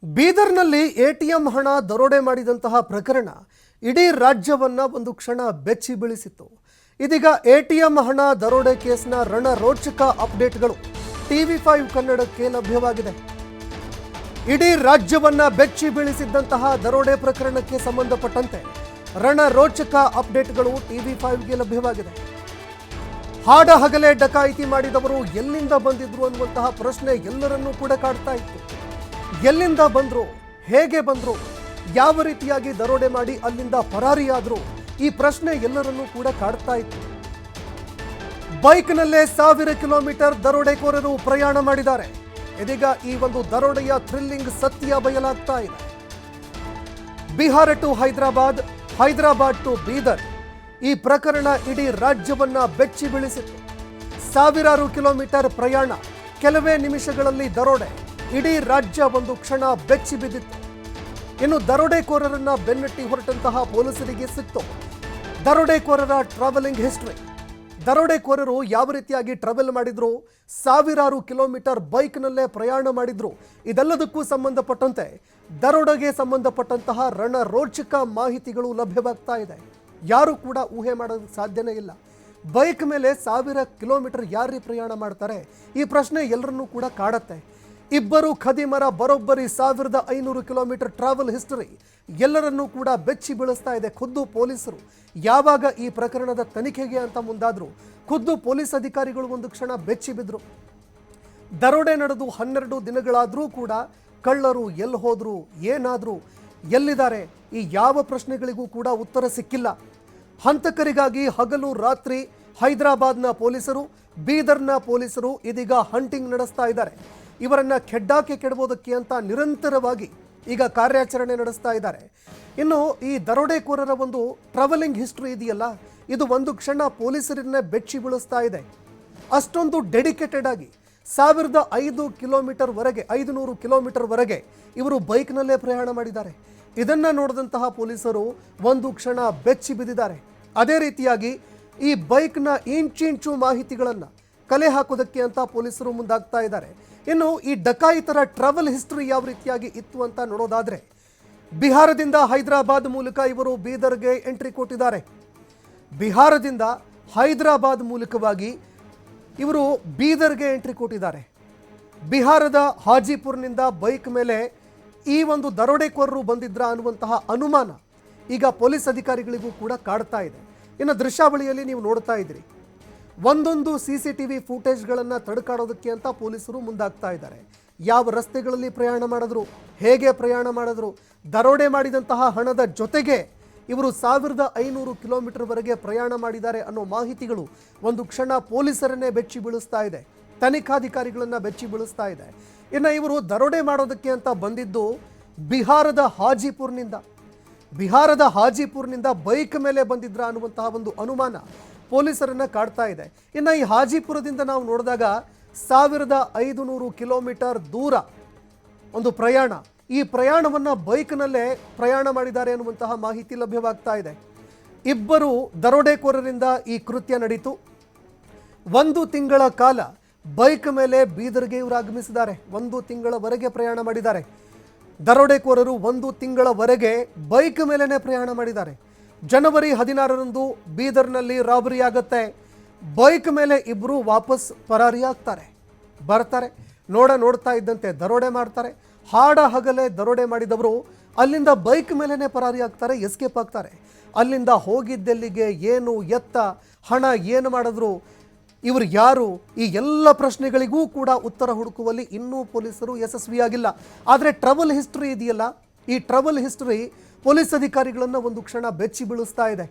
ಬೀದರ್ನಲ್ಲಿ ಎಟಿಎಂ ಹಣ ದರೋಡೆ ಮಾಡಿದಂತಹ ಪ್ರಕರಣ ಇಡೀ ರಾಜ್ಯವನ್ನ ಒಂದು ಕ್ಷಣ ಬೆಚ್ಚಿ ಬೀಳಿಸಿತ್ತು. ಇದೀಗ ಎಟಿಎಂ ಹಣ ದರೋಡೆ ಕೇಸ್ನ ರಣರೋಚಕ ಅಪ್ಡೇಟ್ಗಳು TV5 ಕನ್ನಡಕ್ಕೆ ಲಭ್ಯವಾಗಿದೆ. ಇಡೀ ರಾಜ್ಯವನ್ನ ಬೆಚ್ಚಿ ಬೀಳಿಸಿದ್ದಂತಹ ದರೋಡೆ ಪ್ರಕರಣಕ್ಕೆ ಸಂಬಂಧಪಟ್ಟಂತೆ ರಣರೋಚಕ ಅಪ್ಡೇಟ್ಗಳು TV5ಗೆ ಲಭ್ಯವಾಗಿದೆ. ಹಾಡ ಹಗಲೇ ಡಕಾಯಿತಿ ಮಾಡಿದವರು ಎಲ್ಲಿಂದ ಬಂದಿದ್ರು ಅನ್ನುವಂತಹ ಪ್ರಶ್ನೆ ಎಲ್ಲರನ್ನೂ ಕೂಡ ಕಾಡ್ತಾ ಇತ್ತು. ಎಲ್ಲಿಂದ ಬಂದ್ರು, ಹೇಗೆ ಬಂದ್ರು, ಯಾವ ರೀತಿಯಾಗಿ ದರೋಡೆ ಮಾಡಿ ಅಲ್ಲಿಂದ ಪರಾರಿಯಾದ್ರು, ಈ ಪ್ರಶ್ನೆ ಎಲ್ಲರನ್ನೂ ಕೂಡ ಕಾಡ್ತಾ ಇತ್ತು. ಬೈಕ್ನಲ್ಲೇ 1000 ಕಿಲೋಮೀಟರ್ ದರೋಡೆಕೋರರು ಪ್ರಯಾಣ ಮಾಡಿದ್ದಾರೆ. ಇದೀಗ ಈ ಒಂದು ದರೋಡೆಯ ಥ್ರಿಲ್ಲಿಂಗ್ ಸತ್ಯ ಬಯಲಾಗ್ತಾ ಇದೆ. ಬಿಹಾರ ಟು ಹೈದರಾಬಾದ್, ಹೈದರಾಬಾದ್ ಟು ಬೀದರ್, ಈ ಪ್ರಕರಣ ಇಡೀ ರಾಜ್ಯವನ್ನ ಬೆಚ್ಚಿ ಬೀಳಿಸಿತ್ತು. ಸಾವಿರಾರು ಕಿಲೋಮೀಟರ್ ಪ್ರಯಾಣ, ಕೆಲವೇ ನಿಮಿಷಗಳಲ್ಲಿ ದರೋಡೆ, ಇಡೀ ರಾಜ್ಯ ಒಂದು ಕ್ಷಣ ಬೆಚ್ಚಿ ಬಿದ್ದಿತ್ತು. ಇನ್ನು ದರೋಡೆಕೋರರನ್ನ ಬೆನ್ನಟ್ಟಿ ಹೊರಟಂತಹ ಪೊಲೀಸರಿಗೆ ಸಿಕ್ತು ದರೋಡೆಕೋರರ ಟ್ರಾವೆಲಿಂಗ್ ಹಿಸ್ಟ್ರಿ. ದರೋಡೆಕೋರರು ಯಾವ ರೀತಿಯಾಗಿ ಟ್ರಾವೆಲ್ ಮಾಡಿದ್ರು, ಸಾವಿರಾರು ಕಿಲೋಮೀಟರ್ ಬೈಕ್ನಲ್ಲೇ ಪ್ರಯಾಣ ಮಾಡಿದ್ರು, ಇದೆಲ್ಲದಕ್ಕೂ ಸಂಬಂಧಪಟ್ಟಂತೆ ದರೋಡೆಗೆ ಸಂಬಂಧಪಟ್ಟಂತಹ ರಣರೋಚಕ ಮಾಹಿತಿಗಳು ಲಭ್ಯವಾಗ್ತಾ ಇದೆ. ಯಾರು ಕೂಡ ಊಹೆ ಮಾಡೋದಕ್ಕೆ ಸಾಧ್ಯನೇ ಇಲ್ಲ. ಬೈಕ್ ಮೇಲೆ 1000 ಕಿಲೋಮೀಟರ್ ಯಾರು ಪ್ರಯಾಣ ಮಾಡ್ತಾರೆ, ಈ ಪ್ರಶ್ನೆ ಎಲ್ಲರನ್ನೂ ಕೂಡ ಕಾಡತ್ತೆ. ಇಬ್ಬರು ಖದೀಮರ ಬರೋಬ್ಬರಿ 1500 ಕಿಲೋಮೀಟರ್ ಟ್ರಾವೆಲ್ ಹಿಸ್ಟರಿ ಎಲ್ಲರನ್ನೂ ಕೂಡ ಬೆಚ್ಚಿ ಬೀಳಿಸ್ತಾ ಇದೆ. ಖುದ್ದು ಪೊಲೀಸರು ಯಾವಾಗ ಈ ಪ್ರಕರಣದ ತನಿಖೆಗೆ ಅಂತ ಮುಂದಾದ್ರು, ಖುದ್ದು ಪೊಲೀಸ್ ಅಧಿಕಾರಿಗಳು ಒಂದು ಕ್ಷಣ ಬೆಚ್ಚಿ ಬಿದ್ರು. ದರೋಡೆ ನಡೆದು 12 ದಿನಗಳಾದರೂ ಕೂಡ ಕಳ್ಳರು ಎಲ್ಲಿ ಹೋದ್ರು, ಏನಾದ್ರು, ಎಲ್ಲಿದ್ದಾರೆ, ಈ ಯಾವ ಪ್ರಶ್ನೆಗಳಿಗೂ ಕೂಡ ಉತ್ತರ ಸಿಕ್ಕಿಲ್ಲ. ಹಂತಕರಿಗಾಗಿ ಹಗಲು ರಾತ್ರಿ ಹೈದರಾಬಾದ್ನ ಪೊಲೀಸರು, ಬೀದರ್ನ ಪೊಲೀಸರು ಇದೀಗ ಹಂಟಿಂಗ್ ನಡೆಸ್ತಾ ಇದ್ದಾರೆ. ಇವರನ್ನ ಕೆಡ್ಡಾಕೆ ಕೆಡಬೋದಕ್ಕೆ ಅಂತ ನಿರಂತರವಾಗಿ ಈಗ ಕಾರ್ಯಾಚರಣೆ ನಡೆಸ್ತಾ ಇದ್ದಾರೆ. ಇನ್ನು ಈ ದರೋಡೆಕೋರರ ಒಂದು ಟ್ರಾವೆಲಿಂಗ್ ಹಿಸ್ಟ್ರಿ ಇದೆಯಲ್ಲ, ಇದು ಒಂದು ಕ್ಷಣ ಪೊಲೀಸರನ್ನೇ ಬೆಚ್ಚಿ ಬೀಳಿಸ್ತಾ ಇದೆ. ಅಷ್ಟೊಂದು ಡೆಡಿಕೇಟೆಡ್ ಆಗಿ 1500 ಕಿಲೋಮೀಟರ್ವರೆಗೆ, 500 ಕಿಲೋಮೀಟರ್ವರೆಗೆ ಇವರು ಬೈಕ್ನಲ್ಲೇ ಪ್ರಯಾಣ ಮಾಡಿದ್ದಾರೆ. ಇದನ್ನ ನೋಡಿದಂತಹ ಪೊಲೀಸರು ಒಂದು ಕ್ಷಣ ಬೆಚ್ಚಿ ಬಿದ್ದಿದ್ದಾರೆ. ಅದೇ ರೀತಿಯಾಗಿ ಈ ಬೈಕ್ನ ಇಂಚಿಂಚು ಮಾಹಿತಿಗಳನ್ನು ಕಲೆ ಹಾಕೋದಕ್ಕೆ ಅಂತ ಪೊಲೀಸರು ಮುಂದಾಗ್ತಾ ಇದ್ದಾರೆ. ಇನ್ನು ಈ ಡಕಾಯಿತರ ಟ್ರಾವೆಲ್ ಹಿಸ್ಟ್ರಿ ಯಾವ ರೀತಿಯಾಗಿ ಇತ್ತು ಅಂತ ನೋಡೋದಾದ್ರೆ, ಬಿಹಾರದಿಂದ ಹೈದರಾಬಾದ್ ಮೂಲಕ ಇವರು ಬೀದರ್ಗೆ ಎಂಟ್ರಿ ಕೊಟ್ಟಿದ್ದಾರೆ. ಬಿಹಾರದಿಂದ ಹೈದರಾಬಾದ್ ಮೂಲಕವಾಗಿ ಇವರು ಬೀದರ್ಗೆ ಎಂಟ್ರಿ ಕೊಟ್ಟಿದ್ದಾರೆ. ಬಿಹಾರದ ಹಾಜಿಪುರ್ನಿಂದ ಬೈಕ್ ಮೇಲೆ ಈ ಒಂದು ದರೋಡೆಕೋರರು ಬಂದಿದ್ರ ಅನ್ನುವಂತಹ ಅನುಮಾನ ಈಗ ಪೊಲೀಸ್ ಅಧಿಕಾರಿಗಳಿಗೂ ಕೂಡ ಕಾಡ್ತಾ ಇದೆ. ಇನ್ನು ದೃಶ್ಯಾವಳಿಯಲ್ಲಿ ನೀವು ನೋಡ್ತಾ ಇದ್ರಿ, ಒಂದೊಂದು CCTV ಫೂಟೇಜ್ಗಳನ್ನು ತಡೆಕಾಡೋದಕ್ಕೆ ಅಂತ ಪೊಲೀಸರು ಮುಂದಾಗ್ತಾ ಇದ್ದಾರೆ. ಯಾವ ರಸ್ತೆಗಳಲ್ಲಿ ಪ್ರಯಾಣ ಮಾಡಿದ್ರು, ಹೇಗೆ ಪ್ರಯಾಣ ಮಾಡಿದ್ರು, ದರೋಡೆ ಮಾಡಿದಂತಹ ಹಣದ ಜೊತೆಗೆ ಇವರು 1500 ಕಿಲೋಮೀಟರ್ವರೆಗೆ ಪ್ರಯಾಣ ಮಾಡಿದ್ದಾರೆ ಅನ್ನೋ ಮಾಹಿತಿಗಳು ಒಂದು ಕ್ಷಣ ಪೊಲೀಸರನ್ನೇ ಬೆಚ್ಚಿ ಬೀಳಿಸ್ತಾ ಇದೆ, ತನಿಖಾಧಿಕಾರಿಗಳನ್ನು ಬೆಚ್ಚಿ ಬೀಳಿಸ್ತಾ ಇದೆ. ಇನ್ನು ಇವರು ದರೋಡೆ ಮಾಡೋದಕ್ಕೆ ಅಂತ ಬಂದಿದ್ದು ಬಿಹಾರದ ಹಾಜಿಪುರ್ನಿಂದ ಬೈಕ್ ಮೇಲೆ ಬಂದಿದ್ರ ಅನ್ನುವಂತಹ ಒಂದು ಅನುಮಾನ ಪೊಲೀಸರನ್ನ ಕಾಡ್ತಾ ಇದೆ. ಇನ್ನು ಈ ಹಾಜಿಪುರದಿಂದ ನಾವು ನೋಡಿದಾಗ 1500 ಕಿಲೋಮೀಟರ್ ದೂರ ಒಂದು ಪ್ರಯಾಣ, ಈ ಪ್ರಯಾಣವನ್ನು ಬೈಕ್ನಲ್ಲೇ ಪ್ರಯಾಣ ಮಾಡಿದ್ದಾರೆ ಅನ್ನುವಂತಹ ಮಾಹಿತಿ ಲಭ್ಯವಾಗ್ತಾ ಇದೆ. ಇಬ್ಬರು ದರೋಡೆಕೋರರಿಂದ ಈ ಕೃತ್ಯ ನಡೀತು. 1 ತಿಂಗಳ ಕಾಲ ಬೈಕ್ ಮೇಲೆ ಬೀದರ್ಗೆ ಇವರು ಆಗಮಿಸಿದ್ದಾರೆ. 1 ತಿಂಗಳವರೆಗೆ ಪ್ರಯಾಣ ಮಾಡಿದ್ದಾರೆ. ದರೋಡೆಕೋರರು 1 ತಿಂಗಳವರೆಗೆ ಬೈಕ್ ಮೇಲೇನೆ ಪ್ರಯಾಣ ಮಾಡಿದ್ದಾರೆ. ಜನವರಿ 16ರಂದು ಬೀದರ್ನಲ್ಲಿ ರಾಬರಿ ಆಗುತ್ತೆ. ಬೈಕ್ ಮೇಲೆ ಇಬ್ಬರು ವಾಪಸ್ ಪರಾರಿಯಾಗ್ತಾರೆ, ಬರ್ತಾರೆ. ನೋಡ್ತಾ ಇದ್ದಂತೆ ದರೋಡೆ ಮಾಡ್ತಾರೆ. ಹಾಡ ಹಗಲೇ ದರೋಡೆ ಮಾಡಿದವರು ಅಲ್ಲಿಂದ ಬೈಕ್ ಮೇಲೇನೆ ಪರಾರಿಯಾಗ್ತಾರೆ, ಎಸ್ಕೇಪ್ ಆಗ್ತಾರೆ. ಅಲ್ಲಿಂದ ಹೋಗಿದ್ದೆಲ್ಲಿಗೆ, ಏನು ಎತ್ತ, ಹಣ ಏನು ಮಾಡಿದ್ರು, ಇವರು ಯಾರು, ಈ ಎಲ್ಲ ಪ್ರಶ್ನೆಗಳಿಗೂ ಕೂಡ ಉತ್ತರ ಹುಡುಕುವಲ್ಲಿ ಇನ್ನೂ ಪೊಲೀಸರು ಯಶಸ್ವಿಯಾಗಿಲ್ಲ. ಆದರೆ ಟ್ರಾವೆಲ್ ಹಿಸ್ಟ್ರಿ ಇದೆಯಲ್ಲ, ಈ ಟ್ರಾವೆಲ್ ಹಿಸ್ಟ್ರಿ ಪೊಲೀಸ್ ಅಧಿಕಾರಿಗಳನ್ನು ಒಂದು ಕ್ಷಣ ಬೆಚ್ಚಿ ಬೀಳಿಸ್ತಾ ಇದೆ.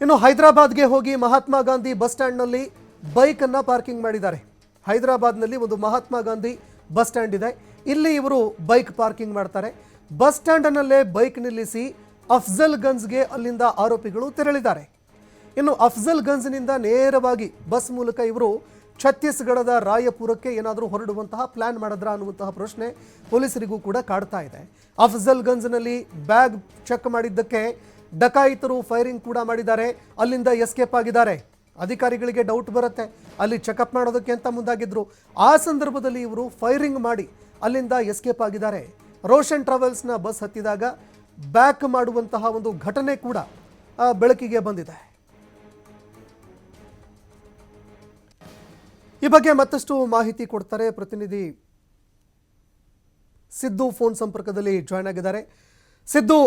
ಇನ್ನು ಹೈದರಾಬಾದ್ಗೆ ಹೋಗಿ ಮಹಾತ್ಮ ಗಾಂಧಿ ಬಸ್ ಸ್ಟ್ಯಾಂಡ್ನಲ್ಲಿ ಬೈಕನ್ನು ಪಾರ್ಕಿಂಗ್ ಮಾಡಿದ್ದಾರೆ. ಹೈದರಾಬಾದ್ನಲ್ಲಿ ಒಂದು ಮಹಾತ್ಮ ಗಾಂಧಿ ಬಸ್ ಸ್ಟ್ಯಾಂಡ್ ಇದೆ, ಇಲ್ಲಿ ಇವರು ಬೈಕ್ ಪಾರ್ಕಿಂಗ್ ಮಾಡ್ತಾರೆ. ಬಸ್ ಸ್ಟ್ಯಾಂಡ್ನಲ್ಲೇ ಬೈಕ್ ನಿಲ್ಲಿಸಿ ಅಫ್ಜಲ್ಗಂಜ್ಗೆ ಅಲ್ಲಿಂದ ಆರೋಪಿಗಳು ತೆರಳಿದ್ದಾರೆ. ಇನ್ನು ಅಫ್ಜಲ್ಗಂಜ್ನಿಂದ ನೇರವಾಗಿ ಬಸ್ ಮೂಲಕ ಇವರು ಛತ್ತೀಸ್ಗಢದ ರಾಯಪುರಕ್ಕೆ ಏನಾದರೂ ಹೊರಡುವಂತಹ ಪ್ಲಾನ್ ಮಾಡಿದ್ರ ಅನ್ನುವಂತಹ ಪ್ರಶ್ನೆ ಪೊಲೀಸರಿಗೂ ಕೂಡ ಕಾಡ್ತಾ ಇದೆ. ಅಫ್ಜಲ್ಗಂಜ್ನಲ್ಲಿ ಬ್ಯಾಗ್ ಚೆಕ್ ಮಾಡಿದ್ದಕ್ಕೆ ಡಕಾಯಿತರು ಫೈರಿಂಗ್ ಕೂಡ ಮಾಡಿದ್ದಾರೆ, ಅಲ್ಲಿಂದ ಎಸ್ಕೇಪ್ ಆಗಿದ್ದಾರೆ. ಅಧಿಕಾರಿಗಳಿಗೆ ಡೌಟ್ ಬರುತ್ತೆ, ಅಲ್ಲಿ ಚೆಕಪ್ ಮಾಡೋದಕ್ಕೆ ಅಂತ ಮುಂದಾಗಿದ್ರು. ಆ ಸಂದರ್ಭದಲ್ಲಿ ಇವರು ಫೈರಿಂಗ್ ಮಾಡಿ ಅಲ್ಲಿಂದ ಎಸ್ಕೇಪ್ ಆಗಿದ್ದಾರೆ. ರೋಷನ್ ಟ್ರಾವೆಲ್ಸ್ನ ಬಸ್ ಹತ್ತಿದಾಗ ಬ್ಯಾಕ್ ಮಾಡುವಂತಹ ಒಂದು ಘಟನೆ ಕೂಡ ಬೆಳಕಿಗೆ ಬಂದಿದೆ. ಈ ಬಗ್ಗೆ ಮತ್ತಷ್ಟು ಮಾಹಿತಿ ಕೊಡ್ತಾರೆ ಪ್ರತಿನಿಧಿ ಸಿದ್ದು ಫೋನ್ ಸಂಪರ್ಕದಲ್ಲಿ ಜಾಯ್ನ್ ಆಗಿದ್ದಾರೆ. ಸಿದ್ದು,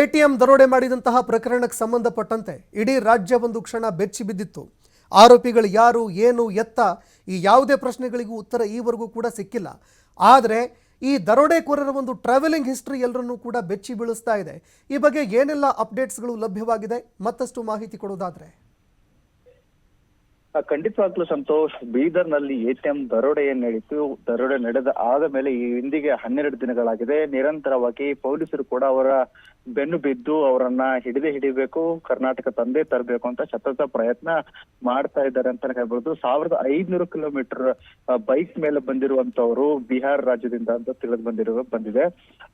ATM ದರೋಡೆ ಮಾಡಿದಂತಹ ಪ್ರಕರಣಕ್ಕೆ ಸಂಬಂಧಪಟ್ಟಂತೆ ಇಡೀ ರಾಜ್ಯ ಒಂದು ಕ್ಷಣ ಬೆಚ್ಚಿ ಬಿದ್ದಿತ್ತು. ಆರೋಪಿಗಳು ಯಾರು, ಏನು, ಎತ್ತ, ಈ ಯಾವುದೇ ಪ್ರಶ್ನೆಗಳಿಗೂ ಉತ್ತರ ಈವರೆಗೂ ಕೂಡ ಸಿಕ್ಕಿಲ್ಲ. ಆದರೆ ಈ ದರೋಡೆಕೋರರ ಒಂದು ಟ್ರಾವೆಲಿಂಗ್ ಹಿಸ್ಟ್ರಿ ಎಲ್ಲರನ್ನೂ ಕೂಡ ಬೆಚ್ಚಿ ಬೀಳಿಸ್ತಾ ಇದೆ. ಈ ಬಗ್ಗೆ ಏನೆಲ್ಲ ಅಪ್ಡೇಟ್ಸ್ಗಳು ಲಭ್ಯವಾಗಿದೆ, ಮತ್ತಷ್ಟು ಮಾಹಿತಿ ಕೊಡೋದಾದ್ರೆ? ಖಂಡಿತವಾಗ್ಲೂ ಸಂತೋಷ್, ಬೀದರ್ನಲ್ಲಿ ATM ದರೋಡೆ ಏನ್ ನಡೀತು, ದರೋಡೆ ನಡೆದ ಆದ ಮೇಲೆ ಈ ಇಂದಿಗೆ 12 ದಿನಗಳಾಗಿದೆ. ನಿರಂತರವಾಗಿ ಪೊಲೀಸರು ಕೂಡ ಅವರ ಬೆನ್ನು ಬಿದ್ದು ಅವರನ್ನ ಹಿಡಿಬೇಕು, ಕರ್ನಾಟಕ ತಂದೆ ತರಬೇಕು ಅಂತ ಸತತ ಪ್ರಯತ್ನ ಮಾಡ್ತಾ ಇದ್ದಾರೆ ಅಂತ ಹೇಳ್ಬೋದು. 1500 ಕಿಲೋಮೀಟರ್ ಬೈಕ್ ಮೇಲೆ ಬಂದಿರುವಂತವರು ಬಿಹಾರ ರಾಜ್ಯದಿಂದ ಅಂತ ಬಂದಿದೆ.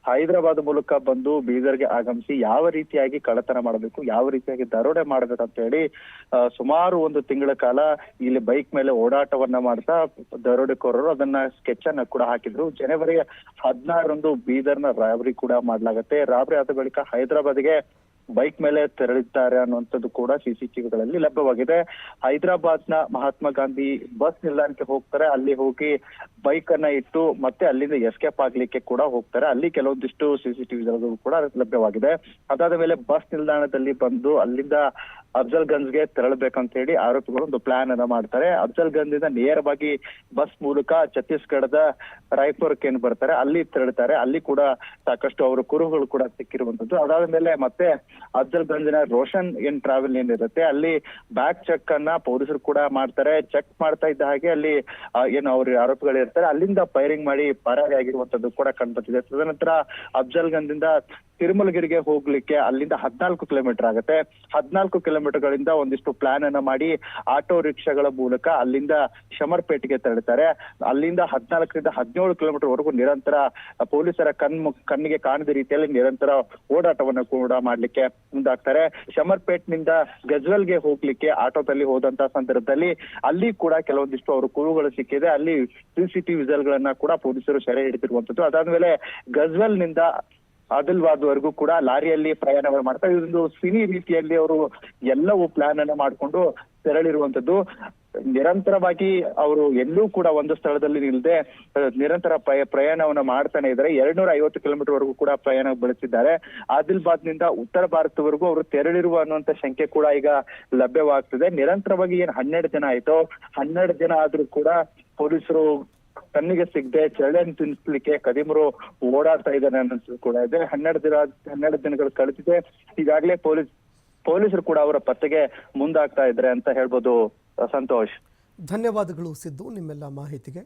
ಹೈದರಾಬಾದ್ ಮೂಲಕ ಬಂದು ಬೀದರ್ಗೆ ಆಗಮಿಸಿ ಯಾವ ರೀತಿಯಾಗಿ ಕಳ್ಳತನ ಮಾಡಬೇಕು, ಯಾವ ರೀತಿಯಾಗಿ ದರೋಡೆ ಮಾಡ್ಬೇಕಂತ ಹೇಳಿ ಸುಮಾರು 1 ತಿಂಗಳ ಕಾಲ ಇಲ್ಲಿ ಬೈಕ್ ಮೇಲೆ ಓಡಾಟವನ್ನ ಮಾಡ್ತಾ ದರೋಡೆಕೋರರು ಅದನ್ನ ಸ್ಕೆಚ್ ಅನ್ನ ಕೂಡ ಹಾಕಿದ್ರು. ಜನವರಿ 16ರಂದು ಬೀದರ್ನ ರಾಬರಿ ಕೂಡ ಮಾಡ್ಲಾಗತ್ತೆ. ರಾಬರಿ ಆದ ಬಳಿಕ ಹೈದರಾಬಾದ್ಗೆ ಬೈಕ್ ಮೇಲೆ ತೆರಳಿದ್ದಾರೆ ಅನ್ನುವಂಥದ್ದು ಕೂಡ CCTVಗಳಲ್ಲಿ ಲಭ್ಯವಾಗಿದೆ. ಹೈದರಾಬಾದ್ನ ಮಹಾತ್ಮ ಗಾಂಧಿ ಬಸ್ ನಿಲ್ದಾಣಕ್ಕೆ ಹೋಗ್ತಾರೆ. ಅಲ್ಲಿ ಹೋಗಿ ಬೈಕ್ ಅನ್ನ ಇಟ್ಟು ಮತ್ತೆ ಅಲ್ಲಿಂದ ಎಸ್ಕೇಪ್ ಆಗ್ಲಿಕ್ಕೆ ಕೂಡ ಹೋಗ್ತಾರೆ. ಅಲ್ಲಿ ಕೆಲವೊಂದಿಷ್ಟು CCTV ಕೂಡ ಲಭ್ಯವಾಗಿದೆ. ಅದಾದ ಮೇಲೆ ಬಸ್ ನಿಲ್ದಾಣದಲ್ಲಿ ಬಂದು ಅಲ್ಲಿಂದ ಅಫ್ಜಲ್ ಗಂಜ್ಗೆ ತೆರಳಬೇಕಂತ ಹೇಳಿ ಆರೋಪಿಗಳು ಒಂದು ಪ್ಲಾನ್ ಅನ್ನ ಮಾಡ್ತಾರೆ. ಅಫ್ಜಲ್ ಗಂಜಿಂದ ನೇರವಾಗಿ ಬಸ್ ಮೂಲಕ ಛತ್ತೀಸ್ಗಢದ ರಾಯ್ಪುರಕ್ಕೆ ಏನ್ ಬರ್ತಾರೆ, ಅಲ್ಲಿ ತೆರಳುತ್ತಾರೆ. ಅಲ್ಲಿ ಕೂಡ ಸಾಕಷ್ಟು ಅವರು ಕುರುಹುಗಳು ಕೂಡ ಸಿಕ್ಕಿರುವಂತದ್ದು. ಅದಾದ ಮೇಲೆ ಮತ್ತೆ ಅಫ್ಜಲ್ ಗಂಜಿನ ರೋಷನ್ ಟ್ರಾವೆಲ್ ಏನಿರುತ್ತೆ ಅಲ್ಲಿ ಬ್ಯಾಕ್ ಚೆಕ್ ಅನ್ನ ಪೊಲೀಸರು ಕೂಡ ಮಾಡ್ತಾರೆ. ಚೆಕ್ ಮಾಡ್ತಾ ಇದ್ದ ಹಾಗೆ ಅಲ್ಲಿ ಏನು ಅವ್ರ ಆರೋಪಿಗಳು ಇರ್ತಾರೆ, ಅಲ್ಲಿಂದ ಫೈರಿಂಗ್ ಮಾಡಿ ಪರಾರಿ ಆಗಿರುವಂತದ್ದು ಕೂಡ ಕಂಡುಬಂದಿದೆ. ತದನಂತರ ಅಫ್ಜಲ್ ಗಂಜಿಂದ ತಿರುಮಲಗಿರಿಗೆ ಹೋಗ್ಲಿಕ್ಕೆ ಅಲ್ಲಿಂದ 14 ಕಿಲೋಮೀಟರ್ ಆಗುತ್ತೆ. 14 ಕಿಲೋಮೀಟರ್ಗಳಿಂದ ಒಂದಿಷ್ಟು ಪ್ಲಾನ್ ಅನ್ನ ಮಾಡಿ ಆಟೋ ರಿಕ್ಷಾಗಳ ಮೂಲಕ ಅಲ್ಲಿಂದ ಶಮರ್ಪೇಟೆಗೆ ತೆರಳುತ್ತಾರೆ. ಅಲ್ಲಿಂದ 14ರಿಂದ 17 ಕಿಲೋಮೀಟರ್ ವರೆಗೂ ನಿರಂತರ ಪೊಲೀಸರ ಕಣ್ಣಿಗೆ ಕಾಣದ ರೀತಿಯಲ್ಲಿ ನಿರಂತರ ಓಡಾಟವನ್ನು ಕೂಡ ಮಾಡ್ಲಿಕ್ಕೆ ಮುಂದಾಗ್ತಾರೆ. ಶಮರ್ಪೇಟ್ನಿಂದ ಗಜ್ವಲ್ಗೆ ಹೋಗ್ಲಿಕ್ಕೆ ಆಟೋದಲ್ಲಿ ಹೋದಂತ ಸಂದರ್ಭದಲ್ಲಿ ಅಲ್ಲಿ ಕೂಡ ಕೆಲವೊಂದಿಷ್ಟು ಅವರು ಕುರುಗಳು ಸಿಕ್ಕಿದೆ. ಅಲ್ಲಿ CCTV ವಿಜುವಲ್ಗಳನ್ನ ಕೂಡ ಪೊಲೀಸರು ಸೆರೆ ಹಿಡಿದಿರುವಂತದ್ದು. ಅದಾದ್ಮೇಲೆ ಗಜ್ವಲ್ ನಿಂದ ಆದಿಲ್ವಾದ್ ವರೆಗೂ ಕೂಡ ಲಾರಿಯಲ್ಲಿ ಪ್ರಯಾಣ ಮಾಡ್ತಾರೆ. ಇದೊಂದು ಸಿನಿ ರೀತಿಯಲ್ಲಿ ಅವರು ಎಲ್ಲವೂ ಪ್ಲಾನ್ ಅನ್ನ ಮಾಡ್ಕೊಂಡು ತೆರಳಿರುವಂತದ್ದು. ನಿರಂತರವಾಗಿ ಅವರು ಎಲ್ಲೂ ಕೂಡ ಒಂದು ಸ್ಥಳದಲ್ಲಿ ನಿಲ್ಲದೆ ನಿರಂತರ ಪ್ರಯಾಣವನ್ನ ಮಾಡ್ತಾನೆ ಇದ್ದಾರೆ. 250 ಕಿಲೋಮೀಟರ್ ವರೆಗೂ ಕೂಡ ಪ್ರಯಾಣ ಬೆಳೆಸಿದ್ದಾರೆ. ಆದಿಲ್ಬಾದ್ ನಿಂದ ಉತ್ತರ ಭಾರತದವರೆಗೂ ಅವರು ತೆರಳಿರುವ ಅನ್ನುವಂತ ಸಂಖ್ಯೆ ಕೂಡ ಈಗ ಲಭ್ಯವಾಗ್ತದೆ. ನಿರಂತರವಾಗಿ ಏನ್ 12 ಜನ ಆಯ್ತೋ, 12 ಜನ ಆದ್ರೂ ಕೂಡ ಪೊಲೀಸರು ಕಣ್ಣಿಗೆ ಸಿಗದೆ ಚಳಿಯನ್ನು ತಿನ್ನಿಸ್ಲಿಕ್ಕೆ ಕದಿಮರು ಓಡಾಡ್ತಾ ಇದ್ದಾನೆ ಅನ್ನೋದು ಕೂಡ ಇದೆ. 12 ದಿನಗಳು ಕಳೆದಿದೆ. ಈಗಾಗಲೇ ಪೊಲೀಸರು ಕೂಡ ಅವರ ಪತ್ತೆಗೆ ಮುಂದಾಗ್ತಾ ಇದ್ದಾರೆ ಅಂತ ಹೇಳ್ಬೋದು ಸಂತೋಷ್. ಧನ್ಯವಾದಗಳು ಸಿದ್ದು ನಿಮ್ಮೆಲ್ಲ ಮಾಹಿತಿಗೆ.